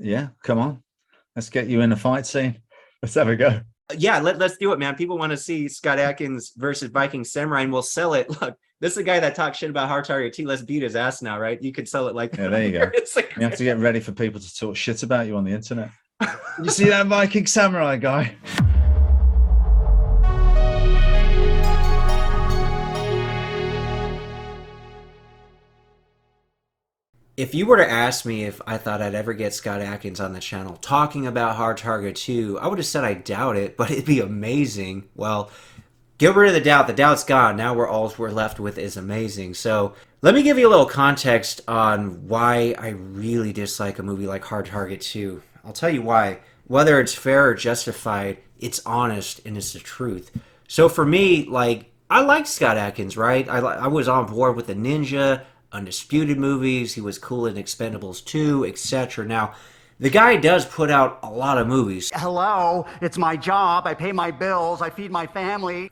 Yeah, come on. Let's get you in a fight scene. Let's have a go. Yeah, let's do it, man. People want to see Scott Adkins versus Viking Samurai, and we'll sell it. Look, this is a guy that talks shit about Hard Target 2. Let's beat his ass now, right? You could sell it like Yeah, there you go. it's like You have to get ready for people to talk shit about you on the internet. You see that Viking Samurai guy? If you were to ask me if I thought I'd ever get Scott Adkins on the channel talking about Hard Target 2, I would have said I doubt it, but it'd be amazing. Well, get rid of the doubt. The doubt's gone. Now all we're left with is amazing. So let me give you a little context on why I really dislike a movie like Hard Target 2. I'll tell you why. Whether it's fair or justified, it's honest and it's the truth. So for me, like, I liked Scott Adkins, right? I was on board with the Ninja, Undisputed movies. He was cool in Expendables 2, etc. Now, the guy does put out a lot of movies. Hello, it's my job. I pay my bills. I feed my family.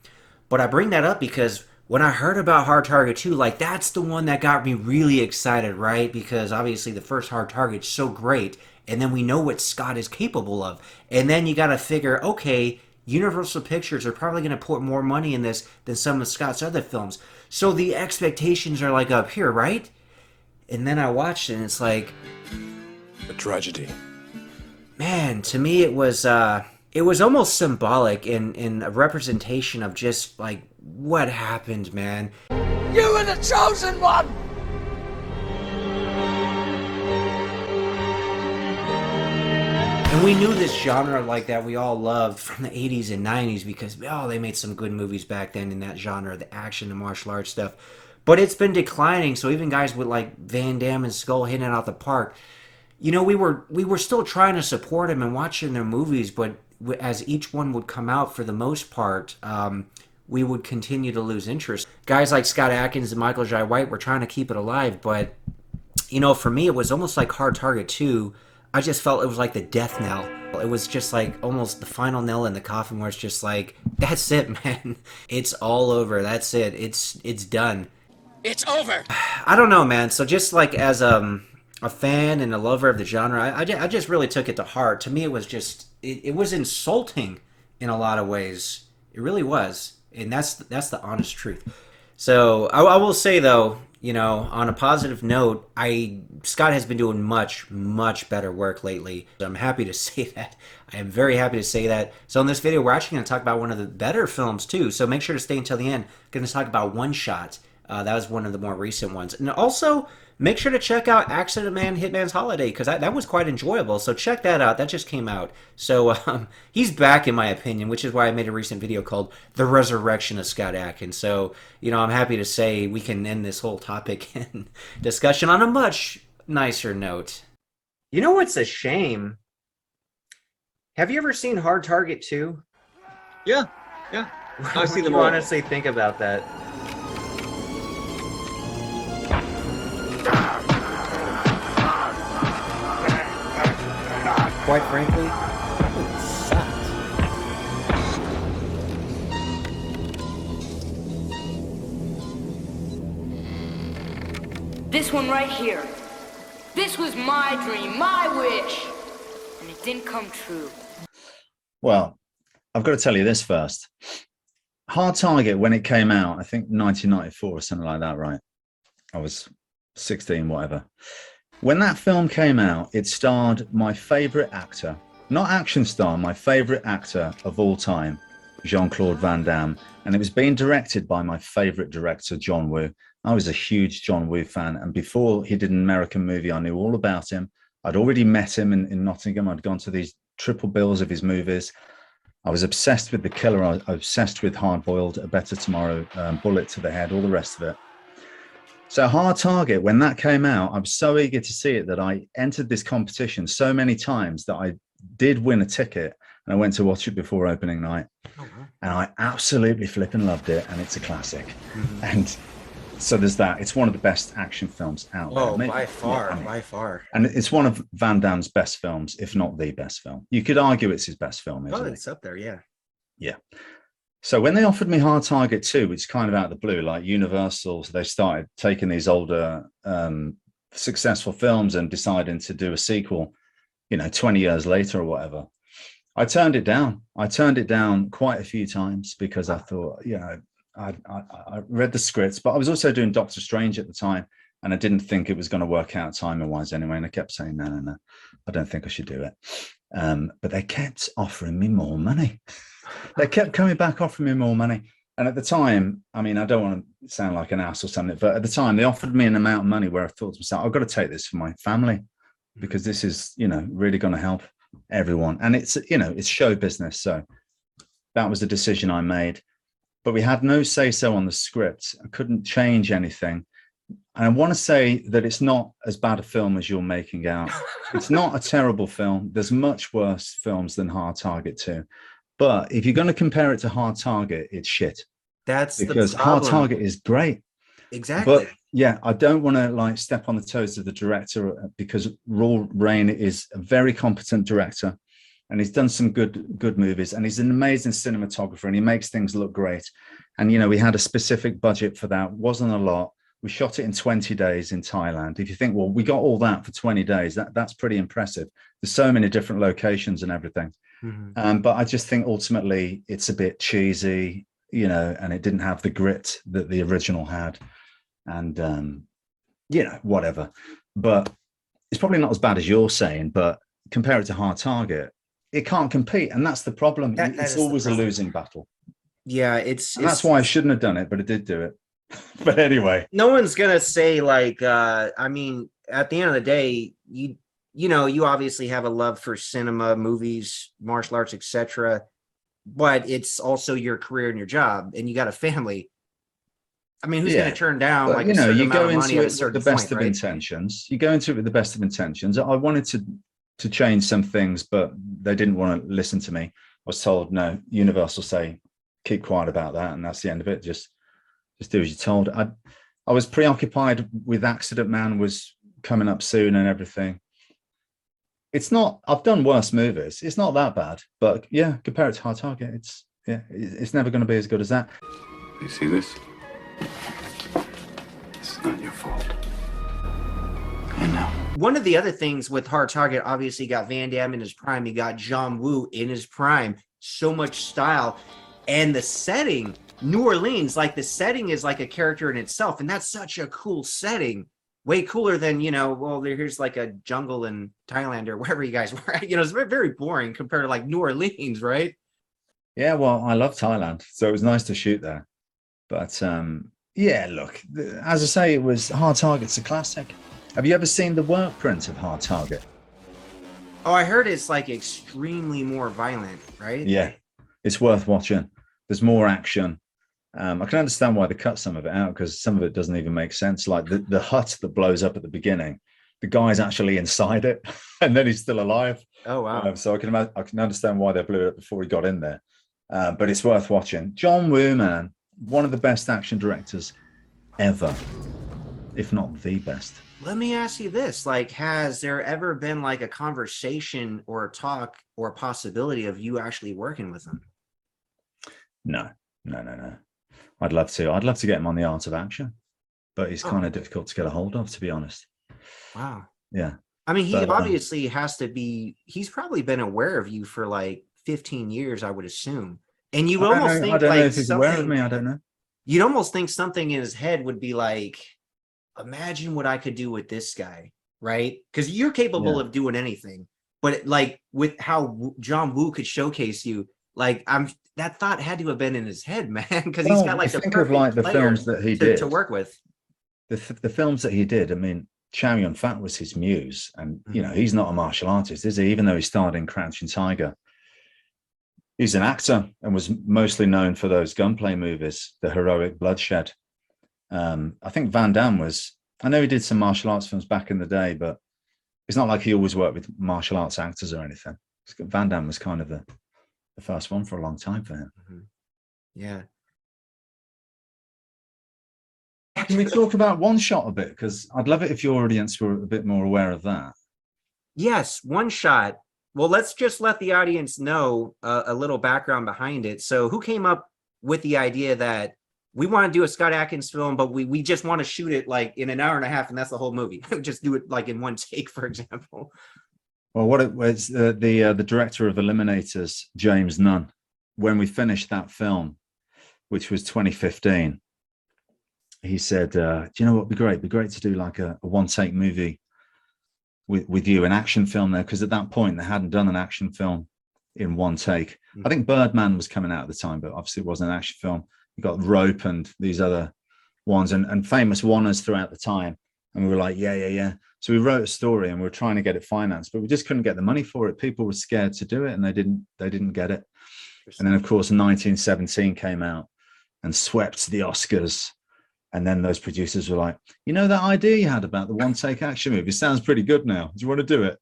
But I bring that up because when I heard about Hard Target 2, like, that's the one that got me really excited, right? Because obviously the first Hard Target's so great, and then we know what Scott is capable of. And then you gotta figure, okay, Universal Pictures are probably gonna put more money in this than some of Scott's other films. So the expectations are like up here, right? And then I watched it and it's like a tragedy. Man, to me it was almost symbolic in a representation of just like what happened, man. You were the chosen one! And we knew this genre like that we all loved from the 80s and 90s because, oh, they made some good movies back then in that genre, the action, the martial arts stuff. But it's been declining, so even guys with like Van Damme and Skull hitting it out the park, you know, we were still trying to support them and watching their movies, but as each one would come out, for the most part, we would continue to lose interest. Guys like Scott Adkins and Michael Jai White were trying to keep it alive, but, you know, for me, it was almost like Hard Target 2. I just felt it was like the death knell. It was just like almost the final nail in the coffin where it's just like, that's it, man. It's all over. That's it. It's done. It's over. I don't know, man. So just like as a fan and a lover of the genre, I just really took it to heart. To me, it was just, it was insulting in a lot of ways. It really was. And that's the honest truth. So I will say, though, you know, on a positive note, Scott has been doing much, much better work lately. I'm happy to say that. I am very happy to say that. So in this video, we're actually going to talk about one of the better films, too. So make sure to stay until the end. I'm going to talk about One Shot. That was one of the more recent ones. And also, make sure to check out Accident Man Hitman's Holiday, because that was quite enjoyable. So check that out. That just came out. So he's back, in my opinion, which is why I made a recent video called The Resurrection of Scott Adkins. So, you know, I'm happy to say we can end this whole topic and discussion on a much nicer note. You know what's a shame? Have you ever seen Hard Target 2? Yeah. I've seen them all. Honestly, think about that. Quite frankly, it sucked. This one right here. This was my dream, my wish. And it didn't come true. Well, I've got to tell you this first. Hard Target, when it came out, I think 1994 or something like that, right? I was 16, whatever. When that film came out, it starred my favorite actor, not action star, my favorite actor of all time, Jean-Claude Van Damme. And it was being directed by my favorite director, John Woo. I was a huge John Woo fan. And before he did an American movie, I knew all about him. I'd already met him in Nottingham. I'd gone to these triple bills of his movies. I was obsessed with The Killer. I was obsessed with Hard Boiled, A Better Tomorrow, Bullet to the Head, all the rest of it. So Hard Target, when that came out, I was so eager to see it that I entered this competition so many times that I did win a ticket, and I went to watch it before opening night. And I absolutely flipping loved it, and it's a classic. And so there's that. It's one of the best action films out there. Oh, by far, by far. And it's one of Van Damme's best films, if not the best film. You could argue it's his best film, isn't it? It's up there, yeah. Yeah. So when they offered me Hard Target 2, which is kind of out of the blue, like Universal, so they started taking these older successful films and deciding to do a sequel. 20 years later or whatever. I turned it down. I turned it down quite a few times because I thought, I read the scripts, but I was also doing Doctor Strange at the time, and I didn't think it was going to work out timing wise anyway. And I kept saying, no, I don't think I should do it. But they kept offering me more money. They kept coming back offering me more money. And at the time, I mean, I don't want to sound like an ass or something, but at the time they offered me an amount of money where I thought to myself, I've got to take this for my family because this is, really going to help everyone. And it's, it's show business. So that was the decision I made. But we had no say-so on the script. I couldn't change anything. And I want to say that it's not as bad a film as you're making out. It's not a terrible film. There's much worse films than Hard Target 2. But if you're going to compare it to Hard Target, it's shit. That's because the problem. Hard Target is great. Exactly. But yeah, I don't want to step on the toes of the director because Raul Rain is a very competent director, and he's done some good movies, and he's an amazing cinematographer, and he makes things look great. And we had a specific budget for that. Wasn't a lot. We shot it in 20 days in Thailand. If you think, well, we got all that for 20 days, that's pretty impressive. There's so many different locations and everything. Mm-hmm. But I just think ultimately it's a bit cheesy, and it didn't have the grit that the original had. And, whatever. But it's probably not as bad as you're saying, but compare it to Hard Target, it can't compete. And that's the problem. It's always a losing battle. Yeah, that's why I shouldn't have done it, but I did do it. But anyway. No one's going to say I mean, at the end of the day, you obviously have a love for cinema, movies, martial arts, etc. But it's also your career and your job, and you got a family. I mean, who's going to turn down a certain amount of money at a certain with the best point, of right? intentions. You go into it with the best of intentions. I wanted to change some things, but they didn't want to listen to me. I was told, no, Universal say, keep quiet about that, and that's the end of it. Just do as you're told. I was preoccupied with Accident Man was coming up soon and everything. It's not, I've done worse movies. It's not that bad, but yeah, compare it to Hard Target. It's never going to be as good as that. You see this? It's not your fault. I know. One of the other things with Hard Target, obviously you got Van Damme in his prime, you got John Woo in his prime, so much style, and the setting, New Orleans, the setting is like a character in itself, and that's such a cool setting. Way cooler than, here's a jungle in Thailand or wherever you guys were at. It's very, very boring compared to New Orleans, right? Yeah, well, I love Thailand, so it was nice to shoot there. But yeah, look, as I say, it was Hard Target's a classic. Have you ever seen the work print of Hard Target? Oh, I heard it's extremely more violent, right? Yeah, it's worth watching. There's more action. I can understand why they cut some of it out because some of it doesn't even make sense. Like the hut that blows up at the beginning, the guy's actually inside it, and then he's still alive. Oh wow! So I can understand why they blew it up before he got in there. But it's worth watching. John Woo, man, one of the best action directors ever, if not the best. Let me ask you this: has there ever been a conversation or a talk or a possibility of you actually working with him? No. I'd love to. I'd love to get him on the Art of Action, but he's kind of difficult to get a hold of, to be honest. Wow. Yeah. I mean, he obviously has to be. He's probably been aware of you for 15 years, I would assume. And you almost think I don't know if he's aware of me. I don't know. You'd almost think something in his head would be imagine what I could do with this guy, right? Because you're capable of doing anything. But with how John Woo could showcase you, that thought had to have been in his head, man, because he's got the think perfect of the films that he did to work with. The films that he did. I mean, Chow Yun-fat was his muse, and he's not a martial artist, is he? Even though he starred in Crouching Tiger, he's an actor and was mostly known for those gunplay movies, The Heroic Bloodshed. I think Van Damme was. I know he did some martial arts films back in the day, but it's not like he always worked with martial arts actors or anything. Van Damme was kind of the first one for a long time for him. Yeah. Can we talk about One Shot a bit? Because I'd love it if your audience were a bit more aware of that. Yes, One Shot. Well, let's just let the audience know a little background behind it. So who came up with the idea that we want to do a Scott Adkins film, but we just want to shoot it in an hour and a half, and that's the whole movie? Just do it in one take, for example. Well, what it was, the director of Eliminators, James Nunn, when we finished that film, which was 2015, he said, do you know what would be great? It'd be great to do like a one-take movie with you, an action film there, because at that point they hadn't done an action film in one take. I think Birdman was coming out at the time, but obviously it wasn't an action film. You got Rope and these other ones and famous oneers throughout the time. And we were like, yeah. So we wrote a story and we were trying to get it financed, but we just couldn't get the money for it. People were scared to do it and they didn't get it. And then of course 1917 came out and swept the Oscars. And then those producers were like, you know, that idea you had about the one-take action movie sounds pretty good now. Do you want to do it?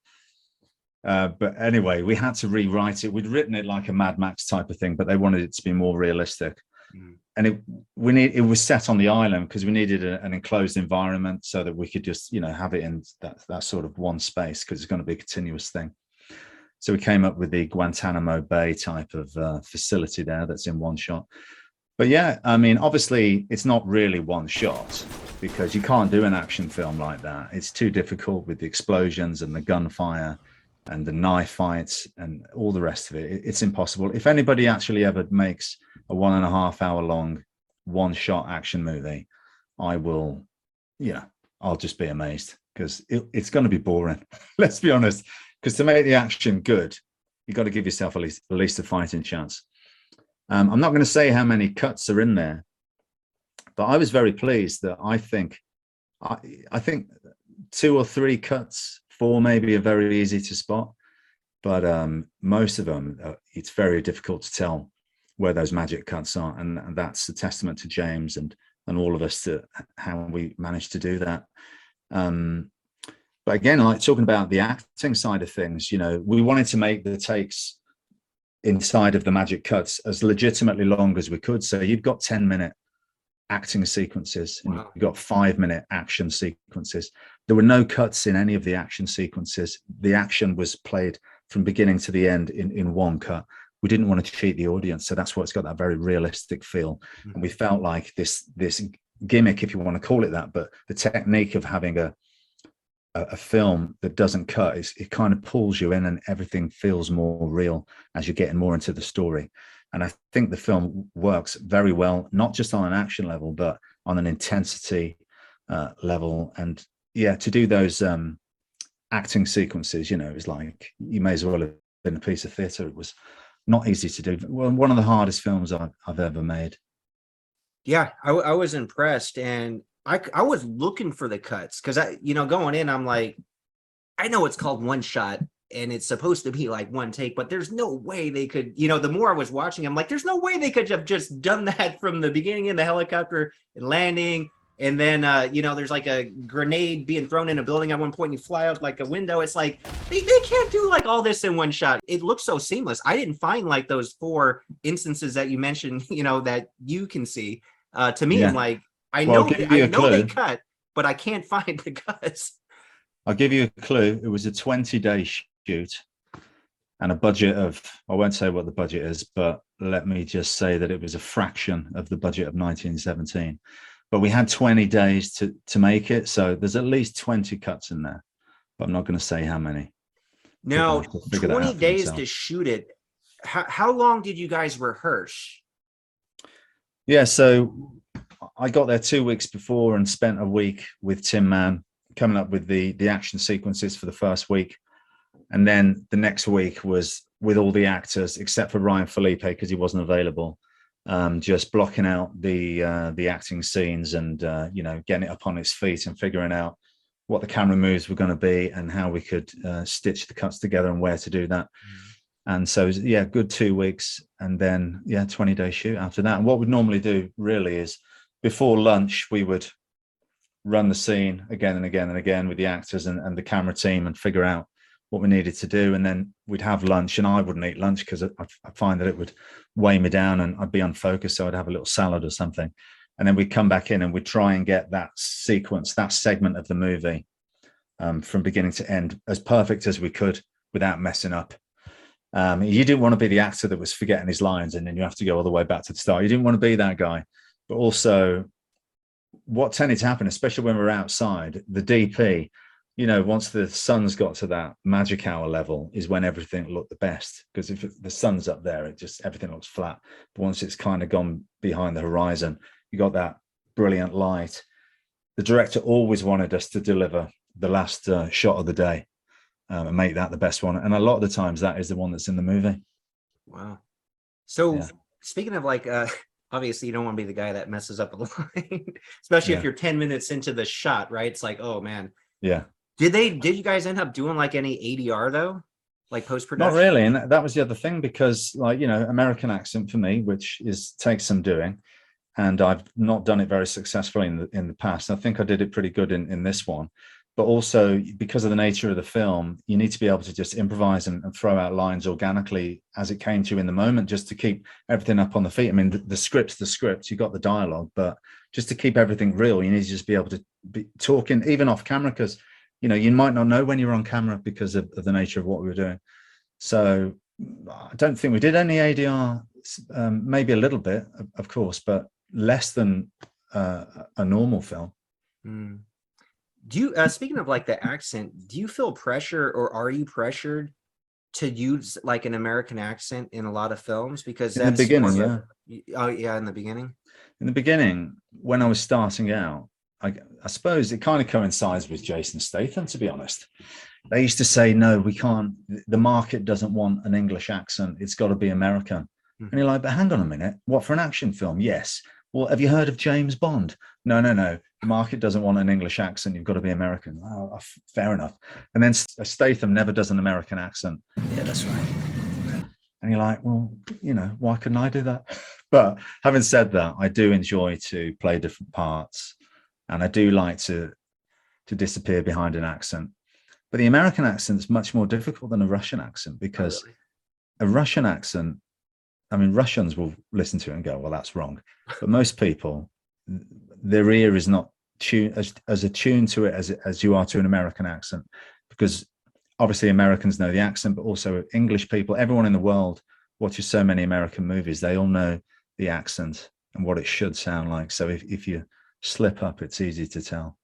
But anyway, we had to rewrite it. We'd written it like a Mad Max type of thing, but they wanted it to be more realistic. And it was set on the island because we needed an enclosed environment so that we could just, you know, have it in that sort of one space because it's going to be a continuous thing. So we came up with the Guantanamo Bay type of facility there that's in one shot. But yeah, I mean, obviously it's not really one shot because you can't do an action film like that. It's too difficult with the explosions and the gunfire and the knife fights and all the rest of it. It's impossible. If anybody actually ever makes a 1.5 hour long one shot action movie, I'll just be amazed because it's going to be boring. Let's be honest, because to make the action good, you've got to give yourself at least a fighting chance. I'm not going to say how many cuts are in there, but I was very pleased that I think 2 or 3 cuts, 4 maybe, are very easy to spot, but most of them, it's very difficult to tell where those magic cuts are, and that's a testament to James and all of us to how we managed to do that. But again, like talking about the acting side of things, you know, we wanted to make the takes inside of the magic cuts as legitimately long as we could. So you've got 10-minute acting sequences and you've got 5-minute action sequences. There were no cuts in any of the action sequences. The action was played from beginning to the end in one cut. We didn't want to cheat the audience, so that's why it's got that very realistic feel. And we felt like this gimmick, if you want to call it that, but the technique of having a film that doesn't cut, it kind of pulls you in and everything feels more real as you're getting more into the story. And I think the film works very well, not just on an action level, but on an intensity level. And yeah, to do those acting sequences, you know, it was like you may as well have been a piece of theatre. It was not easy to do. One of the hardest films I've ever made. Yeah, I was impressed, and I was looking for the cuts because going in, I'm like, I know it's called one shot and it's supposed to be like one take, but there's no way they could, the more I was watching, I'm like, there's no way they could have just done that from the beginning in the helicopter and landing. And then, there's like a grenade being thrown in a building at one point and you fly out like a window. It's like, they can't do like all this in one shot. It looks so seamless. I didn't find like those 4 instances that you mentioned, that you can see. To me, yeah. I'm like, I know they cut, but I can't find the cuts. I'll give you a clue. It was a 20-day shoot and a budget of, I won't say what the budget is, but let me just say that it was a fraction of the budget of 1917. But we had 20 days to make it. So there's at least 20 cuts in there, but I'm not going to say how many. Now, 20 days to shoot it. How long did you guys rehearse? Yeah, so I got there 2 weeks before and spent a week with Tin Man coming up with the action sequences for the first week. And then the next week was with all the actors, except for Ryan Felipe, because he wasn't available. Just blocking out the acting scenes and getting it up on its feet and figuring out what the camera moves were going to be and how we could stitch the cuts together and where to do that. And so yeah, good 2 weeks, and then 20-day shoot after that. And what we'd normally do really is before lunch we would run the scene again and again and again with the actors and the camera team and figure out what we needed to do, and then we'd have lunch. And I wouldn't eat lunch because I find that it would weigh me down and I'd be unfocused, so I'd have a little salad or something, and then we'd come back in and we'd try and get that sequence, that segment of the movie from beginning to end as perfect as we could without messing up. You didn't want to be the actor that was forgetting his lines and then you have to go all the way back to the start. You didn't want to be that guy. But also what tended to happen, especially when we were outside, the DP once the sun's got to that magic hour level is when everything looked the best. Because if the sun's up there, everything looks flat. But once it's kind of gone behind the horizon, you got that brilliant light. The director always wanted us to deliver the last shot of the day and make that the best one. And a lot of the times that is the one that's in the movie. Wow. So Yeah. speaking of like, obviously you don't want to be the guy that messes up a line, especially if you're 10 minutes into the shot, right? It's like, oh man. Yeah. Did you guys end up doing like any ADR though? Like post-production? Not really. And that was the other thing, because like, American accent for me, which takes some doing. And I've not done it very successfully in the past. I think I did it pretty good in this one. But also because of the nature of the film, you need to be able to just improvise and throw out lines organically as it came to you in the moment, just to keep everything up on the feet. I mean, the script's the script, you got the dialogue, but just to keep everything real, you need to just be able to be talking even off camera, because, you might not know when you're on camera because of the nature of what we were doing. So I don't think we did any ADR, maybe a little bit, of course, but less than a normal film. Mm. Do you, speaking of like the accent, do you feel pressure, or are you pressured to use like an American accent in a lot of films? Because In the beginning, yeah. Oh yeah, in the beginning. In the beginning, when I was starting out, I suppose it kind of coincides with Jason Statham, to be honest. They used to say, no, we can't, the market doesn't want an English accent. It's got to be American. And you're like, but hang on a minute, what, for an action film? Yes. Well, have you heard of James Bond? No. The market doesn't want an English accent. You've got to be American. Oh, fair enough. And then Statham never does an American accent. Yeah, that's right. And you're like, well, why couldn't I do that? But having said that, I do enjoy to play different parts. And I do like to disappear behind an accent. But the American accent is much more difficult than a Russian accent, because a Russian accent, I mean, Russians will listen to it and go, well, that's wrong. But most people, their ear is not as attuned to it as you are to an American accent, because obviously Americans know the accent, but also English people, everyone in the world watches so many American movies. They all know the accent and what it should sound like. So if you slip up, it's easy to tell.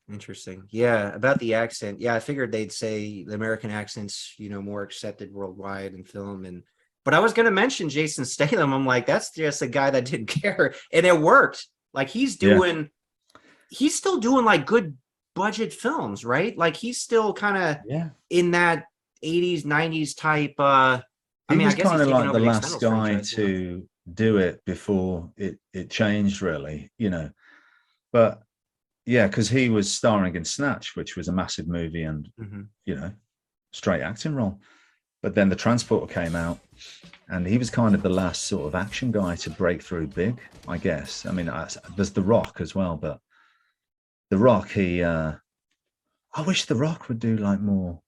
Interesting. Yeah, about the accent. Yeah, I figured they'd say the American accent's, more accepted worldwide in film. But I was going to mention Jason Statham. I'm like, that's just a guy that didn't care. And it worked. Like he's still doing like good budget films, right? Like he's still kind of in that 80s, 90s type. I guess kind of like the last guy franchise, to do it before it changed, really, But yeah, because he was starring in Snatch, which was a massive movie and, straight acting role. But then The Transporter came out, and he was kind of the last sort of action guy to break through big, I guess. I mean, there's The Rock as well, but The Rock, I wish The Rock would do like more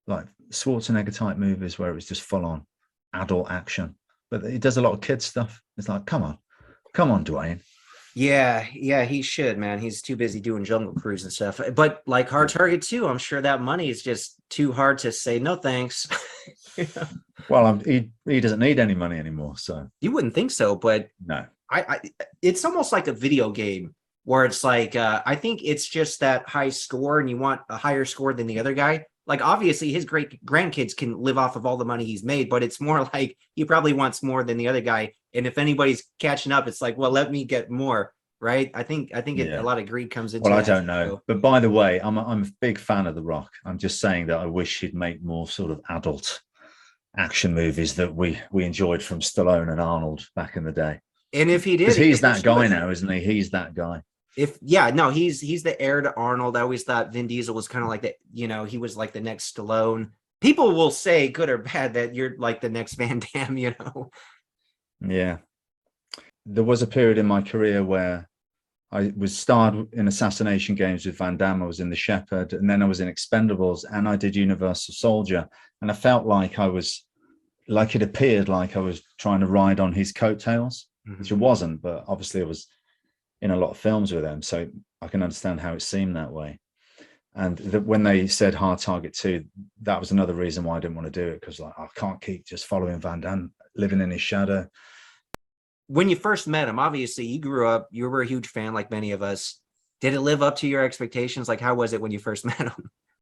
like Schwarzenegger type movies where it was just full on adult action. But he does a lot of kid stuff. It's like, come on, Dwayne. Yeah, he should, man. He's too busy doing Jungle Cruise and stuff. But like Hard Target 2, I'm sure that money is just too hard to say no thanks. Well, he doesn't need any money anymore, so you wouldn't think so, but no. I it's almost like a video game where it's like I think it's just that high score, and you want a higher score than the other guy. Like obviously his great grandkids can live off of all the money he's made, but it's more like he probably wants more than the other guy. And if anybody's catching up, it's like, well, let me get more, right? I think a lot of greed comes into. Well, I don't know, but by the way, I'm a big fan of The Rock. I'm just saying that I wish he'd make more sort of adult action movies that we enjoyed from Stallone and Arnold back in the day. And if he did, because he's that guy now, isn't he? He's that guy. He's the heir to Arnold. I always thought Vin Diesel was kind of like that, he was like the next Stallone. People will say, good or bad, that you're like the next Van Damme, Yeah. There was a period in my career where I was starred in Assassination Games with Van Damme. I was in The Shepherd, and then I was in Expendables, and I did Universal Soldier. And I felt like it appeared like I was trying to ride on his coattails, which it wasn't, but obviously I was in a lot of films with him, so I can understand how it seemed that way. And when they said Hard Target 2, that was another reason why I didn't want to do it, because I can't keep just following Van Damme, living in his shadow. When you first met him, obviously you grew up, you were a huge fan like many of us. Did it live up to your expectations? Like, how was it when you first met him?